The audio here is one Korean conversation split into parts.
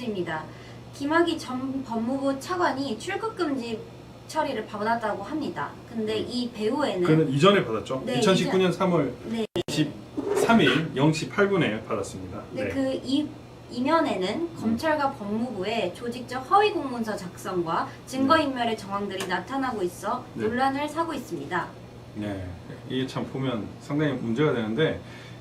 뉴스입니다. 김학의 전 법무부 차관이 출국금지 처리를 받았다고 합니다. 근데 이 배후에는 그는 이전에 받았죠. 네, 2019년 3월 네. 23일 0시 8분에 받았습니다. 근데 그 이면에는 검찰과 법무부의 조직적 허위 공문서 작성과 증거인멸의 정황들이 나타나고 있어 네. 논란을 사고 있습니다. 네, 이게 참 보면 상당히 문제가 되는데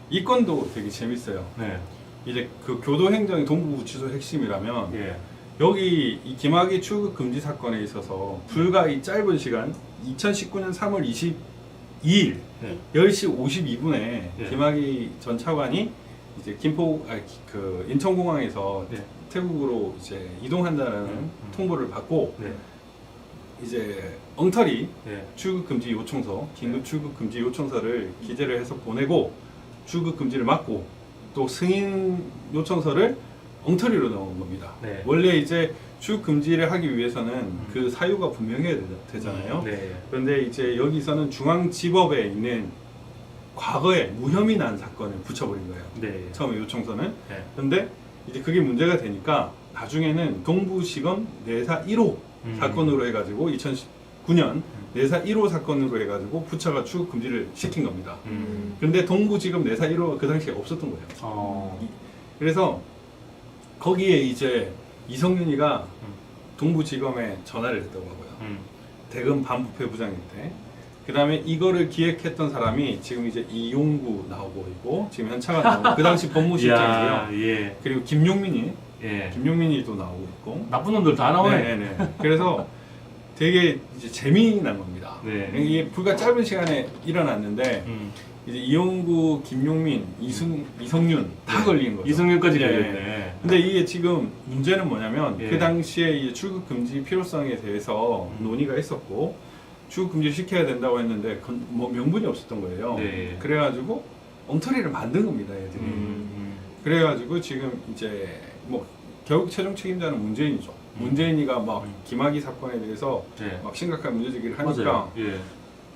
이 건도 되게 재밌어요. 네. 이제 그 교도행정이 동부구치소 핵심이라면 예. 여기 이 김학의 출국 금지 사건에 있어서 불과 이 짧은 시간 2019년 3월 22일 네. 10시 52분에 예. 김학의 전 차관이 이제 그 인천공항에서 네. 태국으로 이제 이동한다는 통보를 받고 네. 이제 엉터리 네. 출국 금지 요청서, 긴급 출국 금지 요청서를 기재를 해서 보내고 출국 금지를 막고 또 승인 요청서를 엉터리로 넣은 겁니다. 네. 원래 이제 출국 금지를 하기 위해서는 그 사유가 분명해야 되잖아요. 네. 그런데 이제 여기서는 중앙지법에 있는 과거에 무혐의 난 사건을 붙여버린 거예요. 네. 처음에 요청서는. 네. 그런데 이제 그게 문제가 되니까 나중에는 동부시검 내사 1호 사건으로 해가지고 2019년 내사 1호 사건으로 해가지고 부처가 출국 금지를 시킨 겁니다. 근데 동부지검 내사 1호가 그 당시에 없었던 거예요. 그래서 거기에 이제 이성윤이가 동부지검에 전화를 했다고 하고요. 대검 반부패 부장인데 그 다음에 이거를 기획했던 사람이 지금 이제 이용구 나오고 있고 지금 현차가 나오고 그 당시 법무실장이고요. 예. 그리고 김용민이 예. 김용민이도 나오고 있고 나쁜 놈들 다 나오네. 네네네. 그래서 되게 이제 재미난 겁니다. 네. 이게 불과 짧은 시간에 일어났는데 이제 이용구, 김용민, 이성윤 다 네. 걸린 거죠. 이성윤까지 네. 걸렸네. 근데 이게 지금 문제는 뭐냐면 예. 그 당시에 이 출국 금지 필요성에 대해서 논의가 있었고 출국 금지 시켜야 된다고 했는데 뭐 명분이 없었던 거예요. 네. 그래가지고 엉터리를 만든 겁니다, 애들이. 그래가지고 지금 이제 뭐 결국 최종 책임자는 문재인이죠. 문재인이가 막 김학의 사건에 대해서 네. 막 심각한 문제 제기를 하니까 맞아요. 예.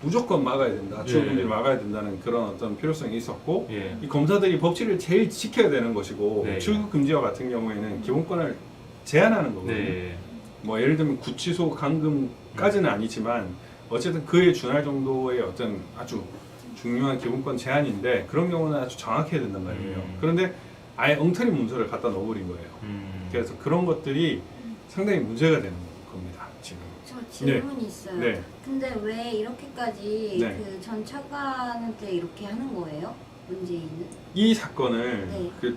무조건 막아야 된다. 출국 예. 금지를 막아야 된다는 그런 어떤 필요성이 있었고 예. 이 검사들이 법치를 제일 지켜야 되는 것이고 네. 출국 금지와 같은 경우에는 기본권을 제한하는 거거든요. 네. 뭐 예를 들면 구치소 감금까지는 아니지만 어쨌든 그에 준할 정도의 어떤 아주 중요한 기본권 제한인데 그런 경우는 아주 정확해야 된단 말이에요. 그런데 아예 엉터리 문서를 갖다 넣어버린 거예요. 그래서 그런 것들이 상당히 문제가 되는 겁니다. 지금. 저 질문이 있어요. 네. 근데 왜 이렇게까지 네. 그 전 차관한테 이렇게 하는 거예요? 문재인은? 이 사건을 네. 그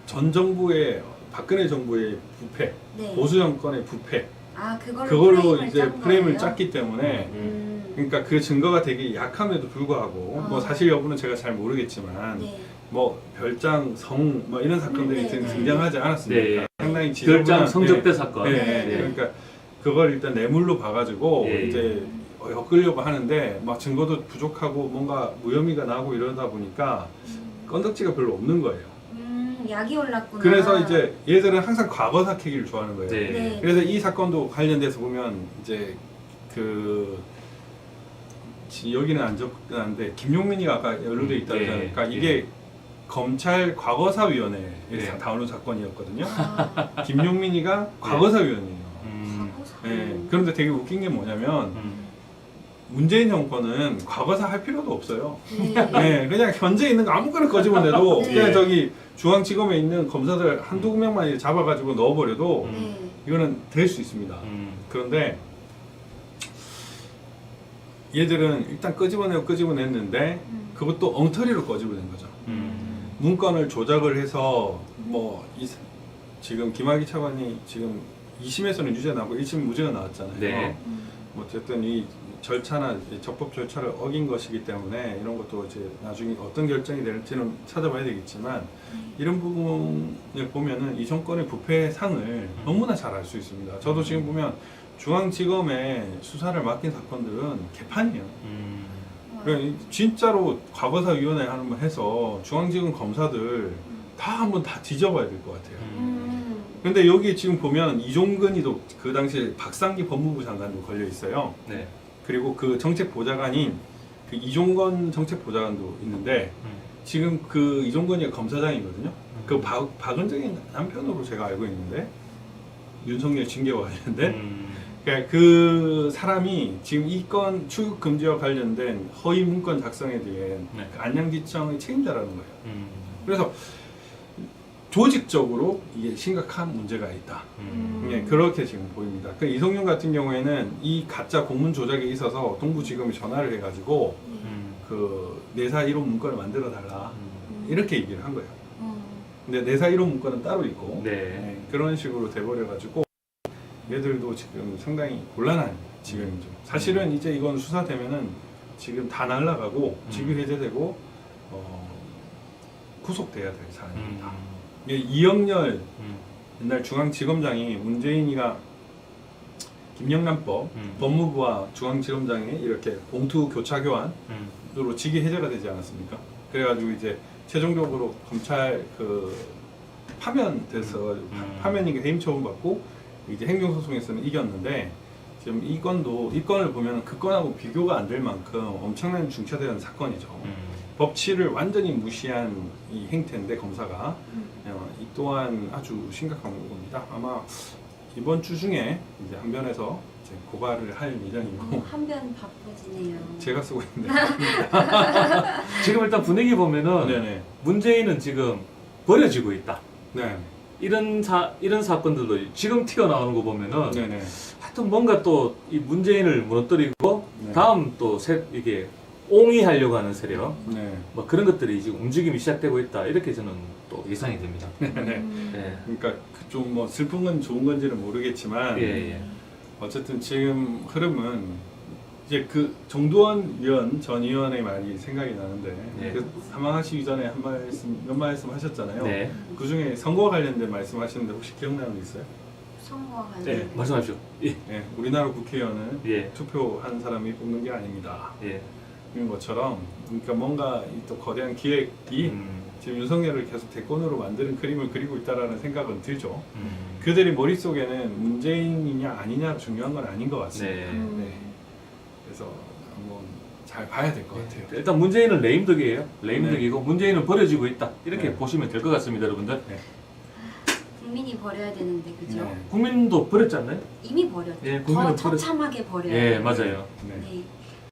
전 정부의 박근혜 정부의 부패, 네. 보수 정권의 부패 아 그걸로 그걸로 이제 짠 프레임을 거예요? 짰기 때문에 음. 그러니까 그 증거가 되게 약함에도 불구하고 아. 뭐 사실 여부는 제가 잘 모르겠지만 네. 뭐 별장 성 뭐 이런 사건들이 네, 네. 등장하지 않았습니까? 네. 상당히 별장 지저분한- 성접대 네. 사건. 네. 네. 그러니까 그걸 일단 뇌물로 봐가지고 예. 이제 엮으려고 하는데 막 증거도 부족하고 뭔가 무혐의가 나고 이러다 보니까 건덕지가 별로 없는 거예요. 약이 올랐구나. 그래서 이제 얘들은 항상 과거사 캐기를 좋아하는 거예요. 네. 네. 그래서 이 사건도 관련돼서 보면 이제 그 여기는 안 적는데 김용민이가 아까 연루돼 있다고 네. 했잖아요. 그러니까 이게 검찰 과거사위원회에 네. 다루는 사건이었거든요. 아, 김용민이가 과거사위원이에요. 과거사. 네. 그런데 되게 웃긴 게 뭐냐면 문재인 정권은 과거사 할 필요도 없어요. 네. 네, 그냥 현재 있는 거 아무거나 꺼집어내도 네. 그냥 저기 중앙지검에 있는 검사들 한두 명만 잡아가지고 넣어버려도 네. 이거는 될 수 있습니다. 그런데 얘들은 일단 끄집어냈는데 그것도 엉터리로 꺼집어낸 거죠. 문건을 조작을 해서 뭐 지금 김학의 차관이 지금 2심에서는 유죄 나고 1심 무죄가 나왔잖아요. 네. 뭐 어쨌든 이 절차나 적법 절차를 어긴 것이기 때문에 이런 것도 이제 나중에 어떤 결정이 될지는 찾아봐야 되겠지만 이런 부분을 보면은 이 정권의 부패 상을 너무나 잘 알 수 있습니다. 저도 지금 보면 중앙지검에 수사를 맡긴 사건들은 개판이에요. 그러니까 진짜로 과거사위원회 한번 해서 중앙지검 검사들 다 한번 다 뒤져봐야 될 것 같아요. 근데 여기 지금 보면 이종근이도 그 당시에 박상기 법무부 장관도 걸려 있어요. 네. 그리고 그 정책보좌관인 그 이종건 정책보좌관도 있는데 지금 그 이종건이가 검사장이거든요. 그 박은정의 남편으로 제가 알고 있는데 윤석열 징계와 관련된 그러니까 그 사람이 지금 이 건 출국 금지와 관련된 허위 문건 작성에 대한 네. 그 안양지청의 책임자라는 거예요. 그래서 조직적으로 이게 심각한 문제가 있다. 예, 그렇게 지금 보입니다. 그 이성윤 같은 경우에는 이 가짜 공문 조작에 있어서 동부지검이 전화를 해가지고 그 내사 1호 문건을 만들어 달라 이렇게 얘기를 한 거예요. 근데 내사 1호 문건은 따로 있고 네. 예, 그런 식으로 돼버려가지고 얘들도 지금 상당히 곤란한 지금이죠. 사실은 이제 이건 수사되면은 지금 다 날라가고 직위 해제되고 구속돼야 될 사안입니다. 이게 이영렬 옛날 중앙지검장이 문재인이가 김영란법 법무부와 중앙지검장이 이렇게 봉투 교차 교환으로 직위 해제가 되지 않았습니까? 그래가지고 이제 최종적으로 검찰 그 파면돼서 파면이게 해임 처분받고 이제 행정소송에서는 이겼는데 지금 이 건을 보면 그 건하고 비교가 안 될 만큼 엄청난 중차대한 사건이죠. 법치를 완전히 무시한 이 행태인데 검사가 이 또한 아주 심각한 겁니다. 아마 이번 주 중에 이제 한변에서 이제 고발을 할 예정이고 한변 바빠지네요. 제가 쓰고 있는데 지금 일단 분위기 보면은 네네 문재인은 지금 버려지고 있다. 네 이런 사건들도 지금 튀어나오는 거 보면은 네네 하여튼 뭔가 또 이 문재인을 무너뜨리고 네. 다음 또 이게 옹이하려고 하는 세력 네. 뭐 그런 것들이 지금 움직임이 시작되고 있다 이렇게 저는 또 예상이 됩니다. 네. 네. 그러니까 좀 뭐 슬픈 건 좋은 건지는 모르겠지만 예. 어쨌든 지금 흐름은 이제 그 정두원 전 의원의 말이 생각이 나는데 네. 그 사망하시기 전에 몇 말씀 하셨잖아요. 네. 그 중에 선거와 관련된 말씀하시는데 혹시 기억나는 게 있어요? 선거와 관련. 네. 말씀하십시오. 예. 네, 우리나라 국회의원은 예. 투표한 사람이 뽑는 게 아닙니다. 예. 이런 것처럼 그러니까 뭔가 이 또 거대한 기획이 지금 윤석열을 계속 대권으로 만드는 그림을 그리고 있다라는 생각은 들죠. 그들의 머릿속에는 문재인이냐 아니냐 중요한 건 아닌 것 같습니다. 네. 네. 그래서 한번 잘 봐야 될 것 같아요. 일단 문재인은 레임덕이에요. 레임덕이고 문재인은 버려지고 있다. 이렇게 네. 보시면 될 것 같습니다, 여러분들. 국민이 버려야 되는데 그죠? 네. 국민도 버렸지 않나요? 이미 버렸죠. 예, 더 국민은 처참하게 버려야 예, 돼요. 맞아요. 네. 네.